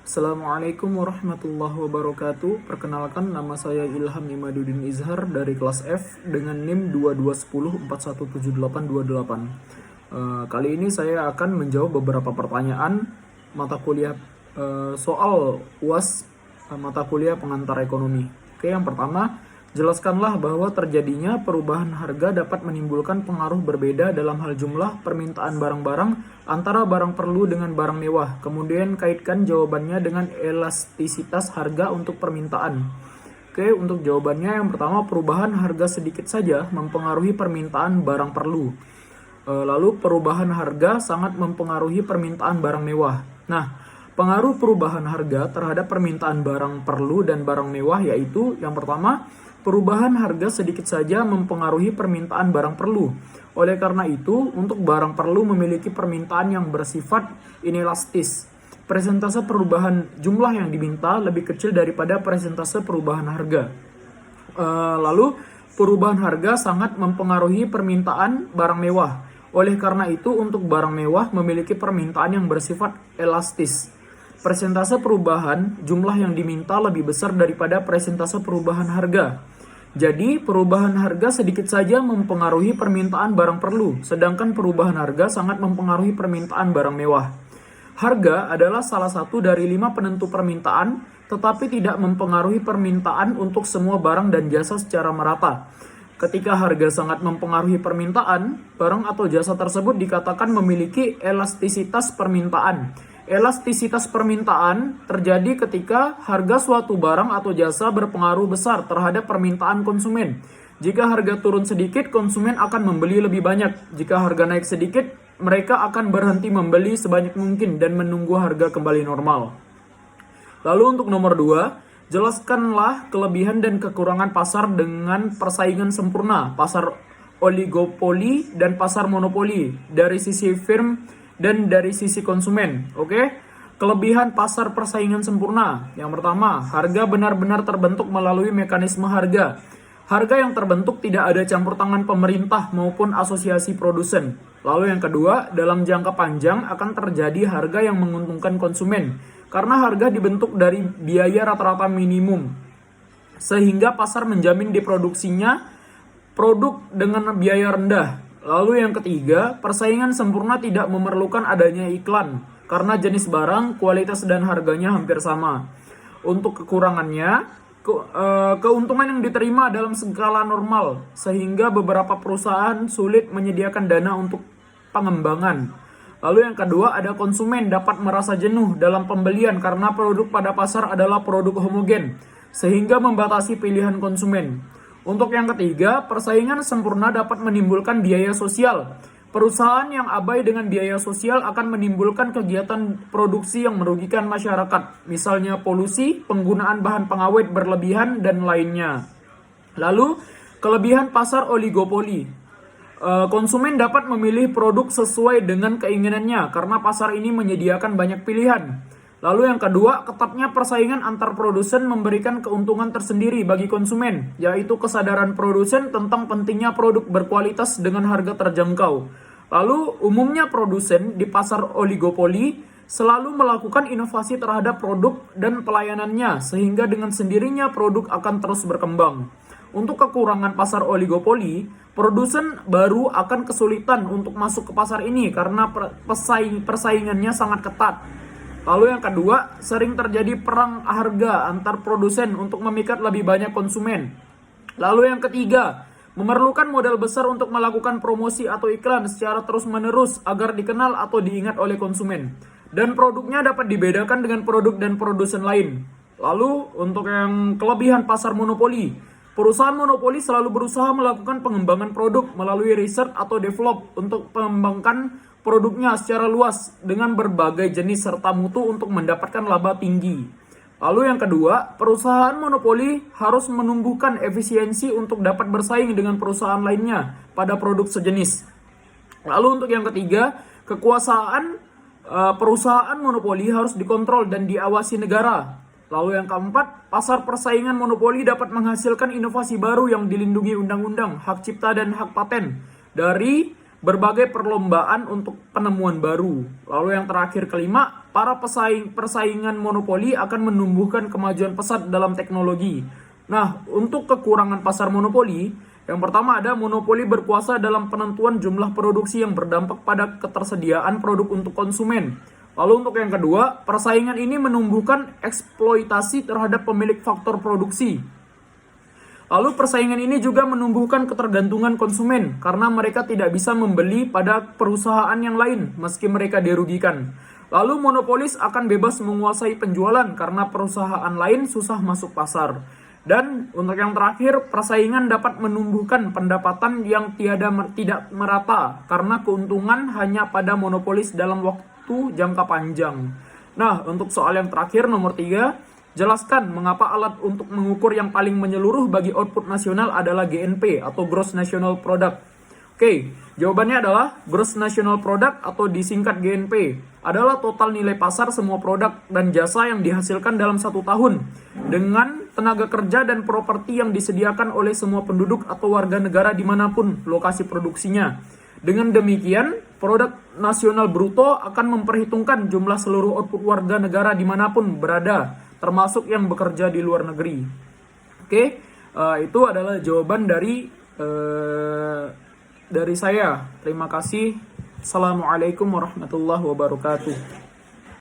Assalamualaikum warahmatullahi wabarakatuh. Perkenalkan, nama saya Ilham Imaduddin Izhar dari kelas F dengan NIM 2210417828. Kali ini saya akan menjawab beberapa pertanyaan mata kuliah soal UAS mata kuliah pengantar ekonomi. Oke, yang pertama, jelaskanlah bahwa terjadinya perubahan harga dapat menimbulkan pengaruh berbeda dalam hal jumlah permintaan barang-barang antara barang perlu dengan barang mewah. Kemudian kaitkan jawabannya dengan elastisitas harga untuk permintaan. Oke, untuk jawabannya yang pertama, perubahan harga sedikit saja mempengaruhi permintaan barang perlu. Lalu perubahan harga sangat mempengaruhi permintaan barang mewah. Nah, pengaruh perubahan harga terhadap permintaan barang perlu dan barang mewah yaitu yang pertama, perubahan harga sedikit saja mempengaruhi permintaan barang perlu. Oleh karena itu, untuk barang perlu memiliki permintaan yang bersifat inelastis. Persentase perubahan jumlah yang diminta lebih kecil daripada persentase perubahan harga. Lalu, perubahan harga sangat mempengaruhi permintaan barang mewah. Oleh karena itu, untuk barang mewah memiliki permintaan yang bersifat elastis. Persentase perubahan jumlah yang diminta lebih besar daripada persentase perubahan harga. Jadi, perubahan harga sedikit saja mempengaruhi permintaan barang perlu, sedangkan perubahan harga sangat mempengaruhi permintaan barang mewah. Harga adalah salah satu dari 5 penentu permintaan, tetapi tidak mempengaruhi permintaan untuk semua barang dan jasa secara merata. Ketika harga sangat mempengaruhi permintaan, barang atau jasa tersebut dikatakan memiliki elastisitas permintaan. Elastisitas permintaan terjadi ketika harga suatu barang atau jasa berpengaruh besar terhadap permintaan konsumen. Jika harga turun sedikit, konsumen akan membeli lebih banyak. Jika harga naik sedikit, mereka akan berhenti membeli sebanyak mungkin dan menunggu harga kembali normal. Lalu untuk nomor 2, jelaskanlah kelebihan dan kekurangan pasar dengan persaingan sempurna, pasar oligopoli dan pasar monopoli dari sisi firm dan dari sisi konsumen. Oke? Kelebihan pasar persaingan sempurna. Yang pertama, harga benar-benar terbentuk melalui mekanisme harga. Harga yang terbentuk tidak ada campur tangan pemerintah maupun asosiasi produsen. Lalu yang kedua, dalam jangka panjang akan terjadi harga yang menguntungkan konsumen karena harga dibentuk dari biaya rata-rata minimum. Sehingga pasar menjamin diproduksinya produk dengan biaya rendah. Lalu yang ketiga, persaingan sempurna tidak memerlukan adanya iklan karena jenis barang, kualitas dan harganya hampir sama. Untuk kekurangannya, keuntungan yang diterima dalam skala normal sehingga beberapa perusahaan sulit menyediakan dana untuk pengembangan. Lalu yang kedua, ada konsumen dapat merasa jenuh dalam pembelian karena produk pada pasar adalah produk homogen sehingga membatasi pilihan konsumen. Untuk yang ketiga, persaingan sempurna dapat menimbulkan biaya sosial. Perusahaan yang abai dengan biaya sosial akan menimbulkan kegiatan produksi yang merugikan masyarakat, misalnya polusi, penggunaan bahan pengawet berlebihan, dan lainnya. Lalu, kelebihan pasar oligopoli. Konsumen dapat memilih produk sesuai dengan keinginannya karena pasar ini menyediakan banyak pilihan. Lalu yang kedua, ketatnya persaingan antar produsen memberikan keuntungan tersendiri bagi konsumen, yaitu kesadaran produsen tentang pentingnya produk berkualitas dengan harga terjangkau. Lalu, umumnya produsen di pasar oligopoli selalu melakukan inovasi terhadap produk dan pelayanannya, sehingga dengan sendirinya produk akan terus berkembang. Untuk kekurangan pasar oligopoli, produsen baru akan kesulitan untuk masuk ke pasar ini karena persaingannya sangat ketat. Lalu yang kedua, sering terjadi perang harga antar produsen untuk memikat lebih banyak konsumen. Lalu yang ketiga, memerlukan modal besar untuk melakukan promosi atau iklan secara terus-menerus agar dikenal atau diingat oleh konsumen. Dan produknya dapat dibedakan dengan produk dan produsen lain. Lalu untuk yang kelebihan pasar monopoli, perusahaan monopoli selalu berusaha melakukan pengembangan produk melalui research atau develop untuk mengembangkan produknya secara luas dengan berbagai jenis serta mutu untuk mendapatkan laba tinggi. Lalu yang kedua, perusahaan monopoli harus menumbuhkan efisiensi untuk dapat bersaing dengan perusahaan lainnya pada produk sejenis. Lalu untuk yang ketiga, kekuasaan perusahaan monopoli harus dikontrol dan diawasi negara. Lalu yang keempat, pasar persaingan monopoli dapat menghasilkan inovasi baru yang dilindungi undang-undang, hak cipta dan hak paten dari berbagai perlombaan untuk penemuan baru. Lalu yang terakhir kelima, persaingan monopoli akan menumbuhkan kemajuan pesat dalam teknologi. Nah, untuk kekurangan pasar monopoli, yang pertama ada monopoli berkuasa dalam penentuan jumlah produksi yang berdampak pada ketersediaan produk untuk konsumen. Lalu untuk yang kedua, persaingan ini menumbuhkan eksploitasi terhadap pemilik faktor produksi. Lalu persaingan ini juga menumbuhkan ketergantungan konsumen karena mereka tidak bisa membeli pada perusahaan yang lain meski mereka dirugikan. Lalu monopolis akan bebas menguasai penjualan karena perusahaan lain susah masuk pasar. Dan untuk yang terakhir, persaingan dapat menumbuhkan pendapatan yang tidak merata karena keuntungan hanya pada monopolis dalam waktu jangka panjang. Nah, untuk soal yang terakhir nomor 3, jelaskan mengapa alat untuk mengukur yang paling menyeluruh bagi output nasional adalah GNP atau Gross National Product. Oke, jawabannya adalah Gross National Product atau disingkat GNP adalah total nilai pasar semua produk dan jasa yang dihasilkan dalam 1 tahun dengan tenaga kerja dan properti yang disediakan oleh semua penduduk atau warga negara dimanapun lokasi produksinya. Dengan demikian, produk nasional bruto akan memperhitungkan jumlah seluruh output warga negara dimanapun berada, termasuk yang bekerja di luar negeri. Oke, itu adalah jawaban dari saya. Terima kasih. Assalamualaikum warahmatullahi wabarakatuh.